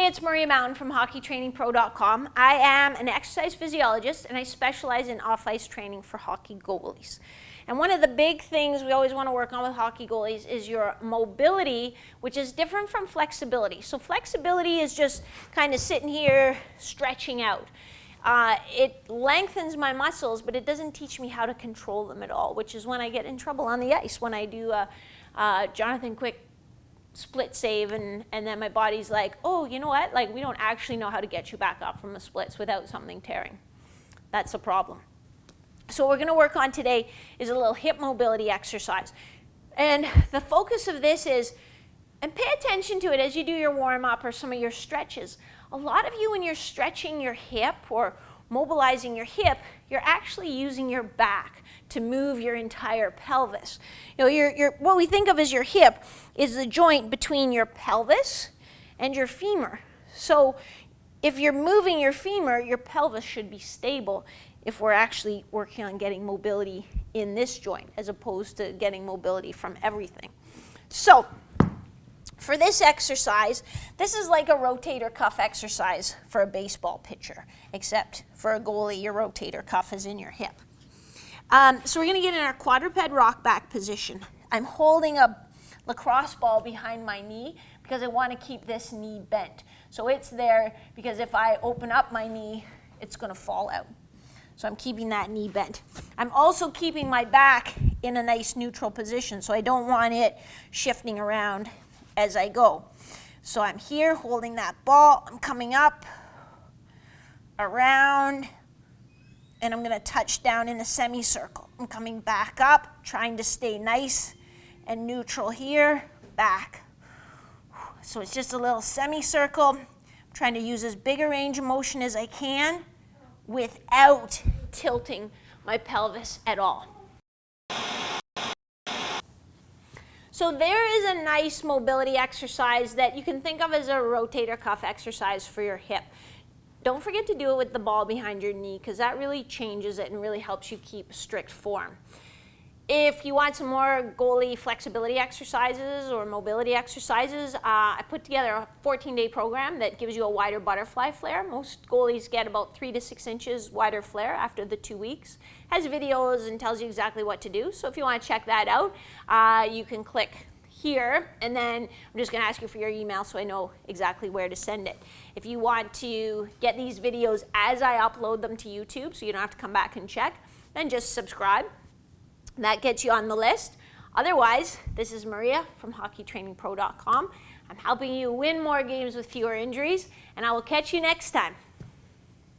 Hey, it's Maria Mountain from hockeytrainingpro.com. I am an exercise physiologist and I specialize in off-ice training for hockey goalies. And one of the big things we always want to work on with hockey goalies is your mobility, which is different from flexibility. So flexibility is just kind of sitting here stretching out. It lengthens my muscles, but it doesn't teach me how to control them at all, which is when I get in trouble on the ice, when I do Jonathan Quick split save and then my body's like, oh, you know what, like we don't actually know how to get you back up from the splits without something tearing. That's a problem. So what we're going to work on today is a little hip mobility exercise. And the focus of this is, and pay attention to it as you do your warm-up or some of your stretches. A lot of you, when you're stretching your hip or mobilizing your hip, you're actually using your back to move your entire pelvis. You know, what we think of as your hip is the joint between your pelvis and your femur. So if you're moving your femur, your pelvis should be stable if we're actually working on getting mobility in this joint as opposed to getting mobility from everything. So for this exercise, this is like a rotator cuff exercise for a baseball pitcher, except for a goalie, your rotator cuff is in your hip. So we're going to get in our quadruped rock back position. I'm holding a lacrosse ball behind my knee because I want to keep this knee bent. So it's there because if I open up my knee, it's going to fall out. So I'm keeping that knee bent. I'm also keeping my back in a nice neutral position, so I don't want it shifting around as I go. So I'm here holding that ball. I'm coming up, around, and I'm going to touch down in a semicircle. I'm coming back up, trying to stay nice and neutral here, back. So it's just a little semicircle. I'm trying to use as big a range of motion as I can without tilting my pelvis at all. So there is a nice mobility exercise that you can think of as a rotator cuff exercise for your hip. Don't forget to do it with the ball behind your knee because that really changes it and really helps you keep strict form. If you want some more goalie flexibility exercises or mobility exercises, I put together a 14-day program that gives you a wider butterfly flare. Most goalies get about 3 to 6 inches wider flare after the 2 weeks. Has videos and tells you exactly what to do. So if you want to check that out, you can click here, and then I'm just going to ask you for your email so I know exactly where to send it. If you want to get these videos as I upload them to YouTube so you don't have to come back and check, then just subscribe. That gets you on the list. Otherwise, this is Maria from hockeytrainingpro.com. I'm helping you win more games with fewer injuries, and I will catch you next time.